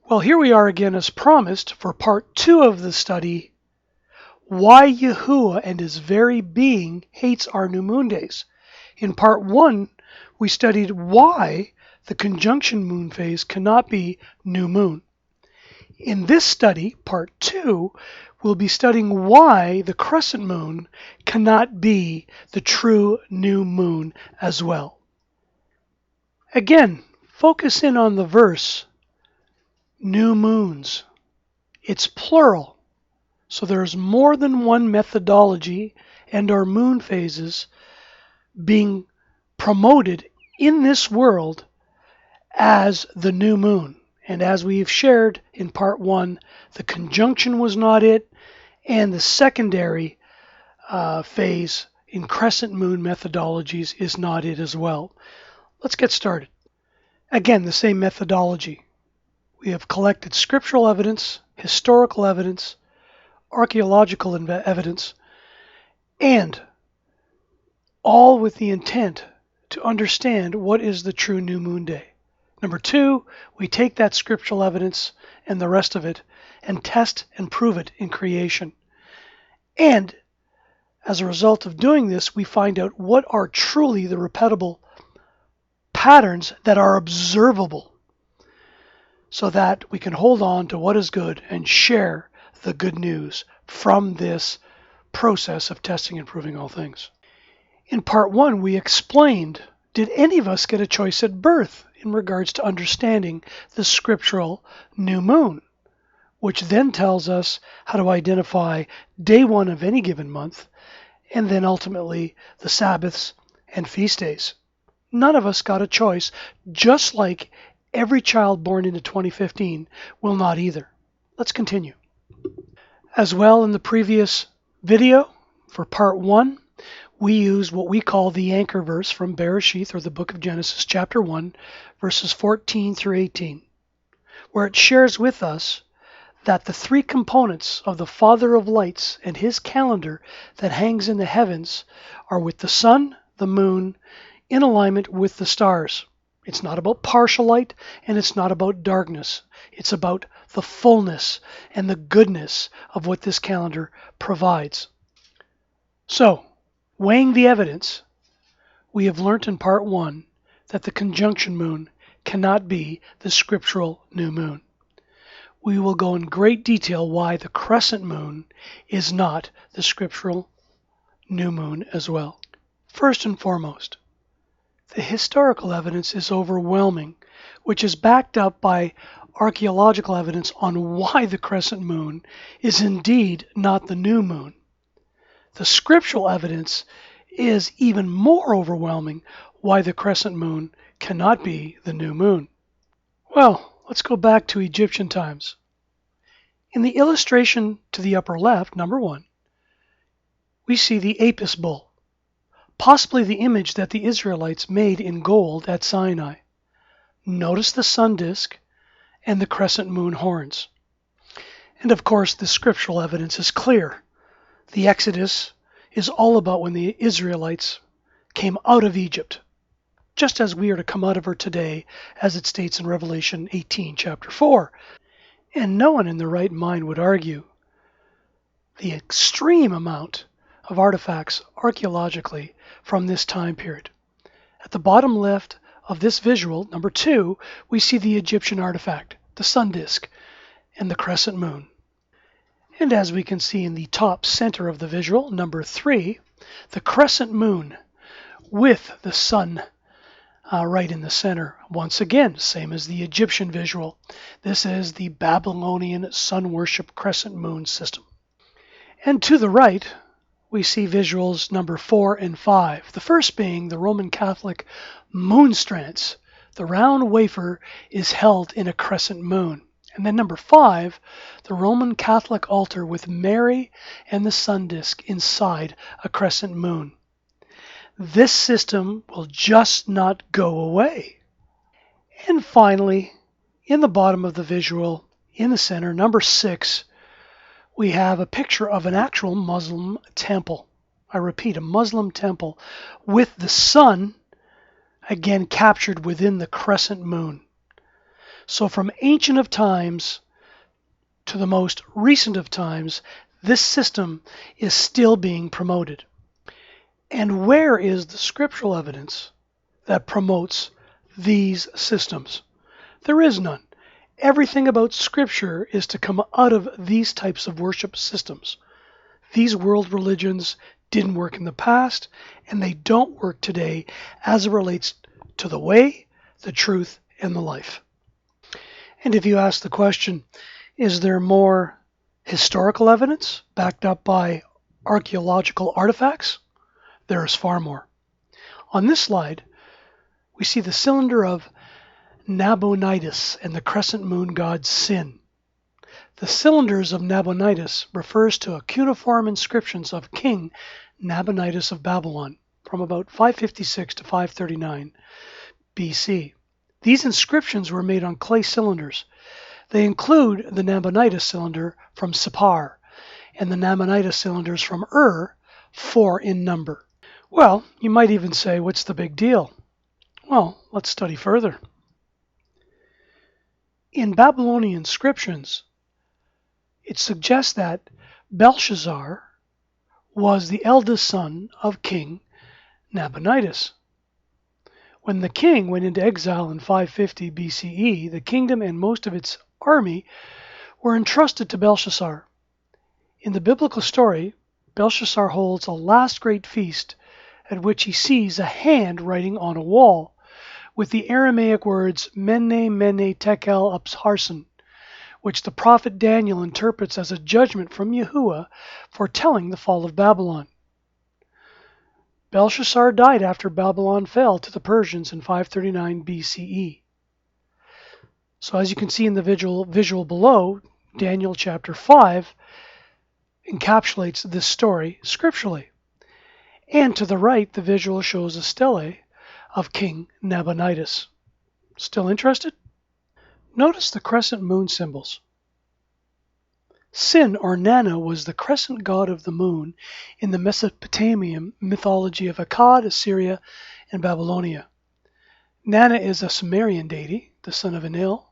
Well, here we are again as promised for part 2 of the study, why Yahuah and his very being hates our new moon days. In part 1, we studied why the conjunction moon phase cannot be new moon. In this study, part 2, we'll be studying why the crescent moon cannot be the true new moon as well. Again, focus in on the verse, new moons. It's plural, so there's more than one methodology and our moon phases being promoted in this world as the new moon. And as we've shared in part 1, the conjunction was not it, and the secondary phase in crescent moon methodologies is not it as well. Let's get started. Again, the same methodology. We have collected scriptural evidence, historical evidence, archeological evidence, and all with the intent to understand what is the true new moon day. Number 2, we take that scriptural evidence and the rest of it and test and prove it in creation. And as a result of doing this, we find out what are truly the repeatable patterns that are observable, so that we can hold on to what is good and share the good news from this process of testing and proving all things. In part 1, we explained, did any of us get a choice at birth in regards to understanding the scriptural new moon, which then tells us how to identify day 1 of any given month, and then ultimately the Sabbaths and feast days. None of us got a choice, just like every child born into 2015 will not either. Let's continue. As well, in the previous video, for part 1, we used what we call the anchor verse from Bereshith, or the book of Genesis, chapter 1, verses 14 through 18, where it shares with us that the 3 components of the Father of Lights and his calendar that hangs in the heavens are with the sun, the moon, in alignment with the stars. It's not about partial light, and it's not about darkness. It's about the fullness and the goodness of what this calendar provides. So, weighing the evidence, we have learnt in part 1 that the conjunction moon cannot be the scriptural new moon. We will go in great detail why the crescent moon is not the scriptural new moon as well. First and foremost, the historical evidence is overwhelming, which is backed up by archaeological evidence on why the crescent moon is indeed not the new moon. The scriptural evidence is even more overwhelming why the crescent moon cannot be the new moon. Well, let's go back to Egyptian times. In the illustration to the upper left, number 1, we see the Apis bull, possibly the image that the Israelites made in gold at Sinai. Notice the sun disk and the crescent moon horns. And of course, the scriptural evidence is clear. The Exodus is all about when the Israelites came out of Egypt, just as we are to come out of her today, as it states in Revelation 18, chapter 4. And no one in their right mind would argue the extreme amount of artifacts archaeologically from this time period. At the bottom left of this visual, number 2, we see the Egyptian artifact, the sun disk, and the crescent moon. And as we can see in the top center of the visual, number 3, the crescent moon with the sun right in the center. Once again, same as the Egyptian visual. This is the Babylonian sun worship crescent moon system. And to the right, we see visuals number 4 and 5. The first being the Roman Catholic Monstrance. The round wafer is held in a crescent moon. And then number 5, the Roman Catholic altar with Mary and the sun disk inside a crescent moon. This system will just not go away. And finally, in the bottom of the visual, in the center, number 6, we have a picture of an actual Muslim temple. I repeat, a Muslim temple with the sun, again captured within the crescent moon. So from ancient of times to the most recent of times, this system is still being promoted. And where is the scriptural evidence that promotes these systems? There is none. Everything about Scripture is to come out of these types of worship systems. These world religions didn't work in the past, and they don't work today as it relates to the way, the truth, and the life. And if you ask the question, is there more historical evidence backed up by archaeological artifacts? There is far more. On this slide, we see the cylinder of Nabonidus and the crescent moon god Sin. The cylinders of Nabonidus refers to cuneiform inscriptions of King Nabonidus of Babylon from about 556 to 539 BC. These inscriptions were made on clay cylinders. They include the Nabonidus cylinder from Sippar and the Nabonidus cylinders from Ur, 4 in number. Well, you might even say, what's the big deal? Well, let's study further. In Babylonian inscriptions, it suggests that Belshazzar was the eldest son of King Nabonidus. When the king went into exile in 550 BCE, the kingdom and most of its army were entrusted to Belshazzar. In the biblical story, Belshazzar holds a last great feast at which he sees a hand writing on a wall with the Aramaic words Mene, Mene, Tekel, Upharsin, which the prophet Daniel interprets as a judgment from Yahuah foretelling the fall of Babylon. Belshazzar died after Babylon fell to the Persians in 539 BCE. So as you can see in the visual below, Daniel chapter 5 encapsulates this story scripturally. And to the right, the visual shows a stele of King Nabonidus. Still interested? Notice the crescent moon symbols. Sin, or Nana, was the crescent god of the moon in the Mesopotamian mythology of Akkad, Assyria, and Babylonia. Nana is a Sumerian deity, the son of Enlil,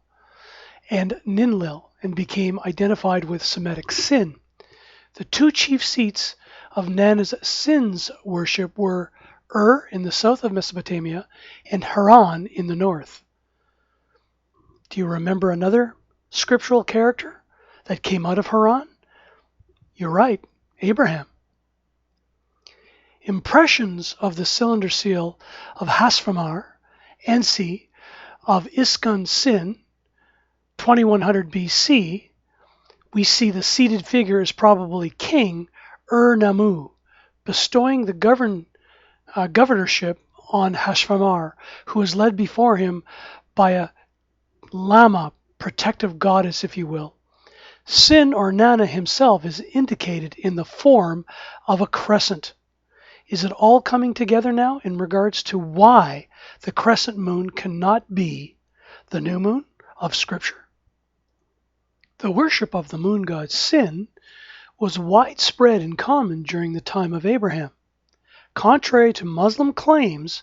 and Ninlil, and became identified with Semitic Sin. The two chief seats of Nana's Sin's worship were Ur in the south of Mesopotamia and Haran in the north. Do you remember another scriptural character that came out of Haran? You're right, Abraham. Impressions of the cylinder seal of Hasfamar, Ensi, of Iskun Sin, 2100 BC, we see the seated figure is probably King Ur-Nammu, bestowing the governorship on Hasfamar, who is led before him by a Lama, protective goddess, if you will. Sin, or Nana himself, is indicated in the form of a crescent. Is it all coming together now in regards to why the crescent moon cannot be the new moon of Scripture? The worship of the moon god Sin was widespread and common during the time of Abraham. Contrary to Muslim claims,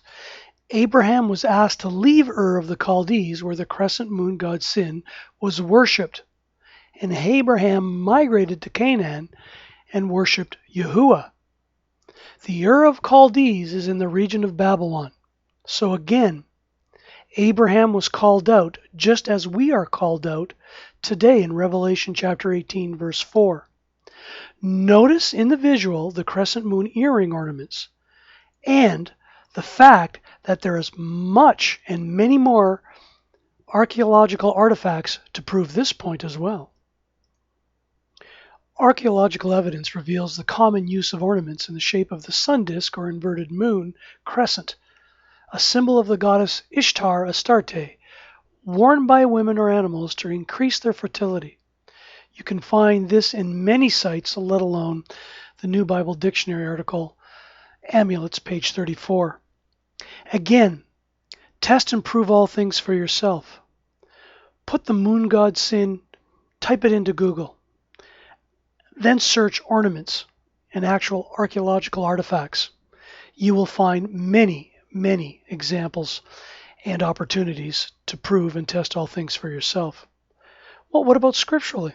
Abraham was asked to leave Ur of the Chaldees, where the crescent moon god Sin was worshipped, and Abraham migrated to Canaan and worshipped Yahuah. The Ur of Chaldees is in the region of Babylon. So again, Abraham was called out just as we are called out today in Revelation chapter 18, verse 4. Notice in the visual the crescent moon earring ornaments and the fact that there is much and many more archaeological artifacts to prove this point as well. Archaeological evidence reveals the common use of ornaments in the shape of the sun disk or inverted moon crescent, a symbol of the goddess Ishtar Astarte, worn by women or animals to increase their fertility. You can find this in many sites, let alone the New Bible Dictionary article, Amulets, page 34. Again, test and prove all things for yourself. Put the moon god Sin, type it into Google. Then search ornaments and actual archaeological artifacts. You will find many, many examples and opportunities to prove and test all things for yourself. Well, what about scripturally?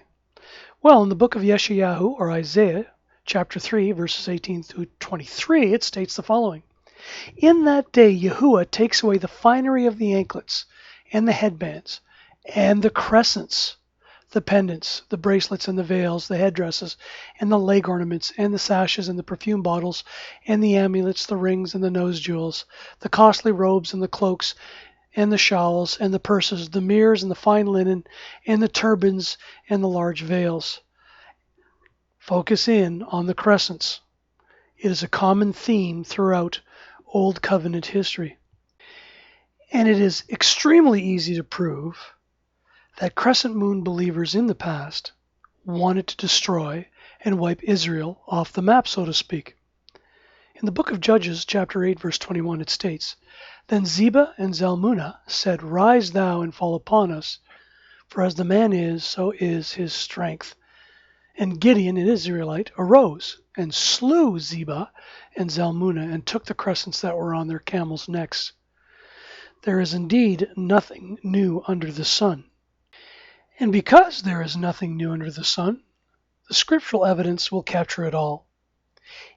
Well, in the book of Yashayahu, or Isaiah, chapter 3, verses 18 through 23, it states the following. In that day, Yahuah takes away the finery of the anklets and the headbands and the crescents, the pendants, the bracelets and the veils, the headdresses and the leg ornaments and the sashes and the perfume bottles and the amulets, the rings and the nose jewels, the costly robes and the cloaks and the shawls and the purses, the mirrors and the fine linen and the turbans and the large veils. Focus in on the crescents. It is a common theme throughout Old Covenant history. And it is extremely easy to prove that crescent moon believers in the past wanted to destroy and wipe Israel off the map, so to speak. In the book of Judges, chapter 8, verse 21, it states, Then Zebah and Zalmunna said, Rise thou and fall upon us, for as the man is, so is his strength. And Gideon, an Israelite, arose and slew Zebah and Zalmunna and took the crescents that were on their camels' necks. There is indeed nothing new under the sun. And because there is nothing new under the sun, the scriptural evidence will capture it all.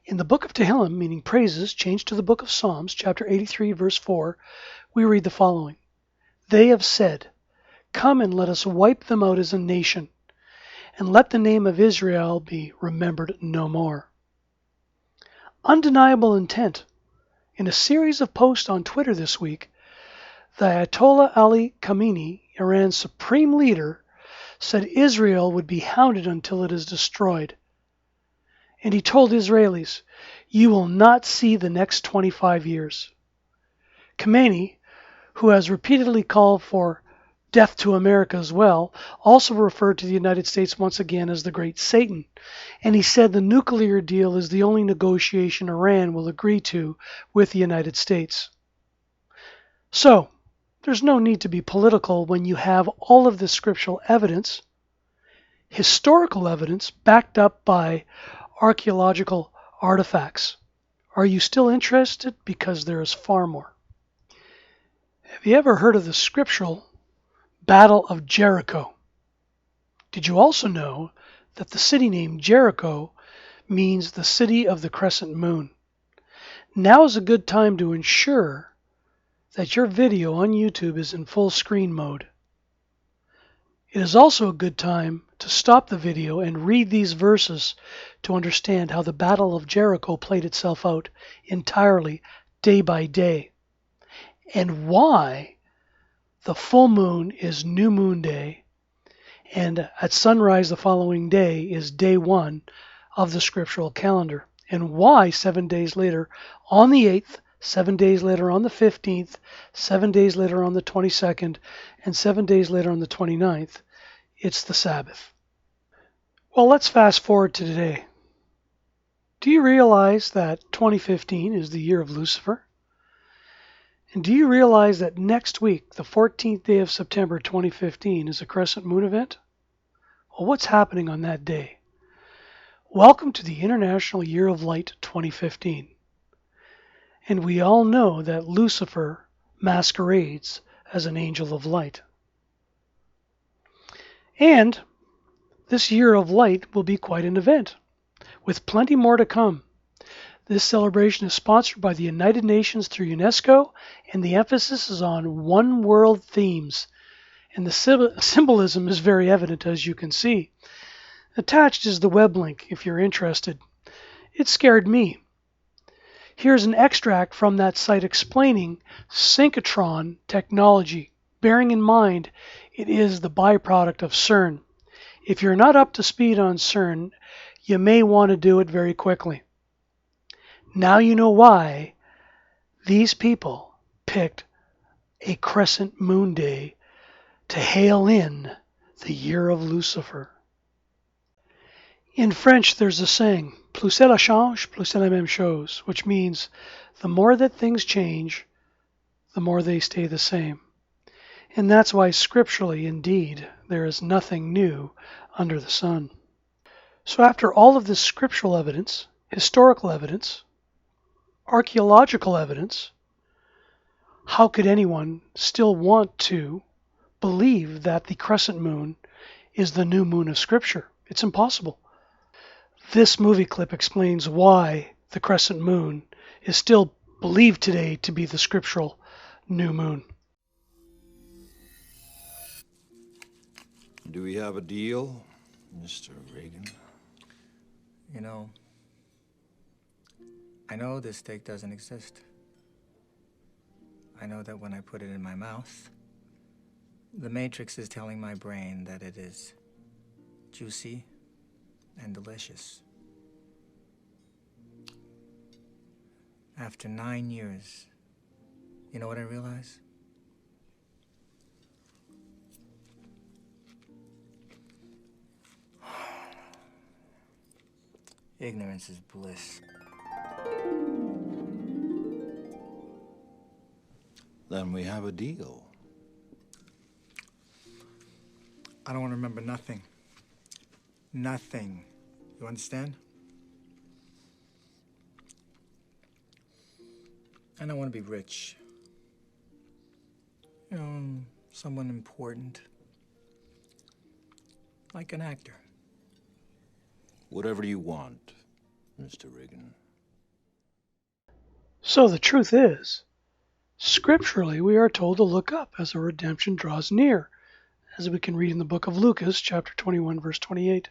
In the book of Tehillim, meaning praises, changed to the book of Psalms, chapter 83, verse 4, we read the following. They have said, Come and let us wipe them out as a nation, and let the name of Israel be remembered no more. Undeniable intent. In a series of posts on Twitter this week, the Ayatollah Ali Khamenei, Iran's supreme leader, said Israel would be hounded until it is destroyed. And he told Israelis, you will not see the next 25 years. Khamenei, who has repeatedly called for death to America as well, also referred to the United States once again as the Great Satan. And he said the nuclear deal is the only negotiation Iran will agree to with the United States. So, there's no need to be political when you have all of this scriptural evidence, historical evidence backed up by archeological artifacts. Are you still interested? Because there is far more. Have you ever heard of the scriptural Battle of Jericho? Did you also know that the city name Jericho means the city of the crescent moon? Now is a good time to ensure that your video on YouTube is in full screen mode. It is also a good time to stop the video and read these verses to understand how the Battle of Jericho played itself out entirely day by day, and why the full moon is new moon day, and at sunrise the following day is day 1 of the scriptural calendar, and why 7 days later on the 8th, 7 days later on the 15th, 7 days later on the 22nd, and 7 days later on the 29th, it's the Sabbath. Well, let's fast forward to today. Do you realize that 2015 is the year of Lucifer? And do you realize that next week, the 14th day of September 2015, is a crescent moon event? Well, what's happening on that day? Welcome to the International Year of Light 2015. And we all know that Lucifer masquerades as an angel of light. And this year of light will be quite an event, with plenty more to come. This celebration is sponsored by the United Nations through UNESCO, and the emphasis is on one world themes. And the symbolism is very evident, as you can see. Attached is the web link if you're interested. It scared me. Here's an extract from that site explaining synchrotron technology, bearing in mind it is the byproduct of CERN. If you're not up to speed on CERN, you may want to do it very quickly. Now you know why these people picked a crescent moon day to hail in the year of Lucifer. In French, there's a saying, plus ça change, plus c'est la même chose, which means the more that things change, the more they stay the same. And that's why scripturally, indeed, there is nothing new under the sun. So after all of this scriptural evidence, historical evidence, archaeological evidence, how could anyone still want to believe that the crescent moon is the new moon of Scripture? It's impossible. This movie clip explains why the crescent moon is still believed today to be the scriptural new moon. Do we have a deal, Mr. Regan? You know, I know this steak doesn't exist. I know that when I put it in my mouth, the Matrix is telling my brain that it is juicy and delicious. After 9 years, you know what I realize? Ignorance is bliss. Then we have a deal. I don't want to remember nothing. Nothing. You understand? And I want to be rich. You know, someone important. Like an actor. Whatever you want, Mr. Regan. So the truth is, scripturally we are told to look up as our redemption draws near, as we can read in the book of Lucas, chapter 21, verse 28.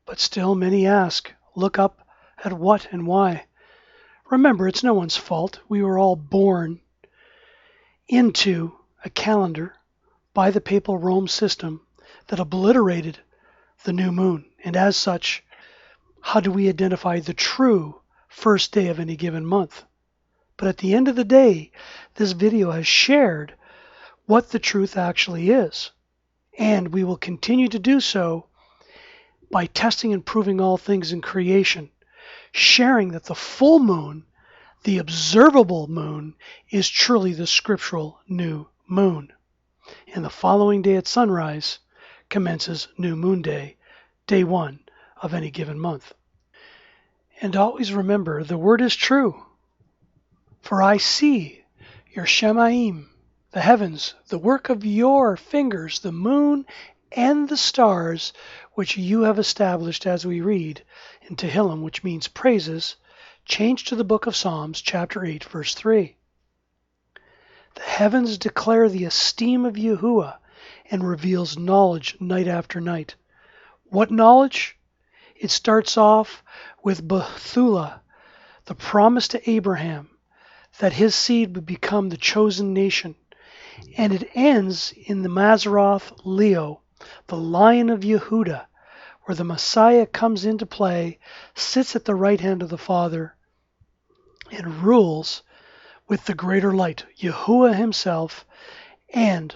But still many ask, look up at what and why? Remember, it's no one's fault. We were all born into a calendar by the papal Rome system that obliterated the new moon. And as such, how do we identify the true first day of any given month? But at the end of the day, this video has shared what the truth actually is. And we will continue to do so by testing and proving all things in creation, sharing that the full moon, the observable moon, is truly the scriptural new moon. And the following day at sunrise commences new moon day, day 1 of any given month. And always remember, the word is true. For I see your Shemaim, the heavens, the work of your fingers, the moon and the stars, which you have established, as we read in Tehillim, which means praises, changed to the book of Psalms, chapter 8, verse 3. The heavens declare the esteem of Yahuah and reveals knowledge night after night. What knowledge? It starts off with Bethulah, the promise to Abraham that his seed would become the chosen nation. And it ends in the Mazzaroth Leo, the Lion of Yehudah, where the Messiah comes into play, sits at the right hand of the Father, and rules with the greater light, Yahuah himself, and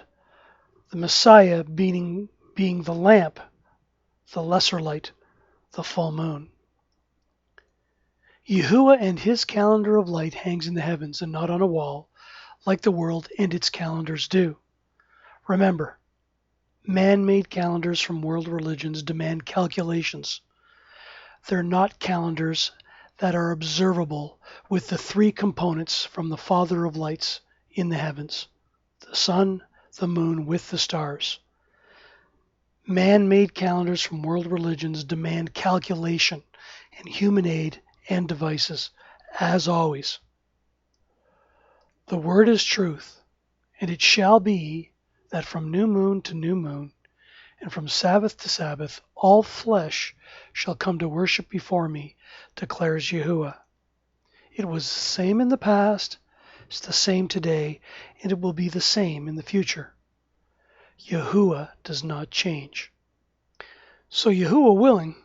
the Messiah being the lamp, the lesser light, the full moon. Yahuah and his calendar of light hangs in the heavens and not on a wall, like the world and its calendars do. Remember, man-made calendars from world religions demand calculations. They're not calendars that are observable with the 3 components from the Father of lights in the heavens, the sun, the moon with the stars. Man-made calendars from world religions demand calculation and human aid and devices, as always. The word is truth, and it shall be that from new moon to new moon, and from Sabbath to Sabbath, all flesh shall come to worship before me, declares Yahuah. It was the same in the past, it's the same today, and it will be the same in the future. Yahuah does not change. So Yahuah willing,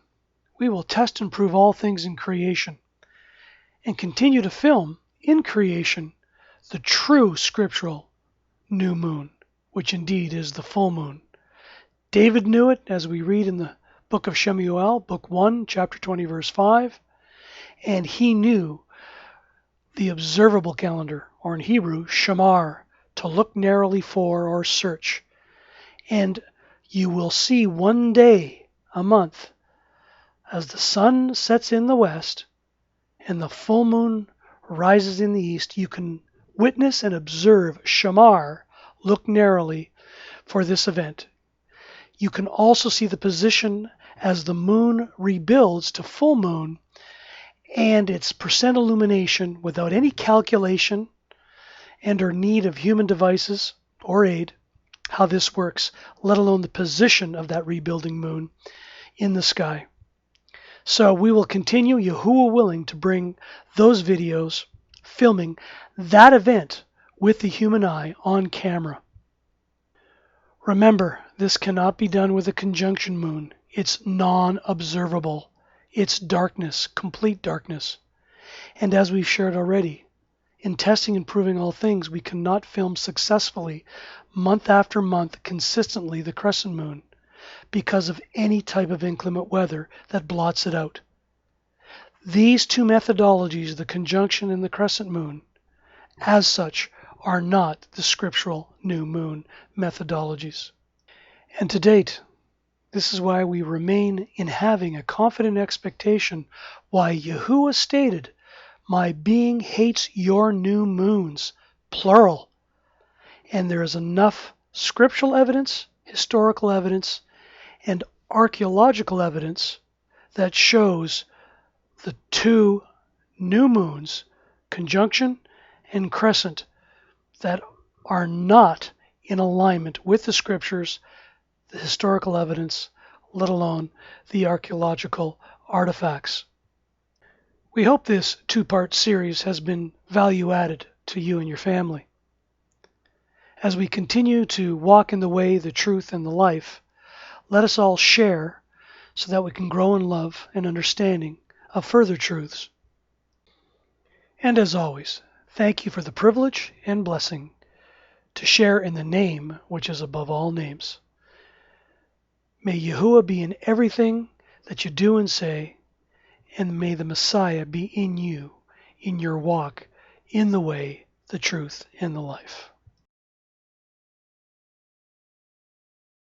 we will test and prove all things in creation, and continue to film in creation the true scriptural new moon, which indeed is the full moon. David knew it, as we read in the book of Shemuel, book 1, chapter 20, verse 5, and he knew the observable calendar, or in Hebrew, shamar, to look narrowly for or search. And you will see one day a month as the sun sets in the west and the full moon rises in the east. You can Witness and observe Shamar, look narrowly for this event. You can also see the position as the moon rebuilds to full moon and its percent illumination without any calculation and or need of human devices or aid, how this works, let alone the position of that rebuilding moon in the sky. So we will continue, Yahuah willing, to bring those videos filming that event with the human eye on camera. Remember, this cannot be done with a conjunction moon. It's non-observable. It's darkness, complete darkness. And as we've shared already, in testing and proving all things, we cannot film successfully, month after month, consistently the crescent moon because of any type of inclement weather that blots it out. These two methodologies, the conjunction and the crescent moon, as such, are not the scriptural new moon methodologies. And to date, this is why we remain in having a confident expectation why Yahuah stated, "My being hates your new moons," plural. And there is enough scriptural evidence, historical evidence, and archeological evidence that shows the two new moons, conjunction and crescent, that are not in alignment with the scriptures, the historical evidence, let alone the archaeological artifacts. We hope this two-part series has been value added to you and your family. As we continue to walk in the way, the truth, and the life, let us all share so that we can grow in love and understanding of further truths. And as always, thank you for the privilege and blessing to share in the name which is above all names. May Yahuah be in everything that you do and say, and may the Messiah be in you, in your walk, in the way, the truth, and the life.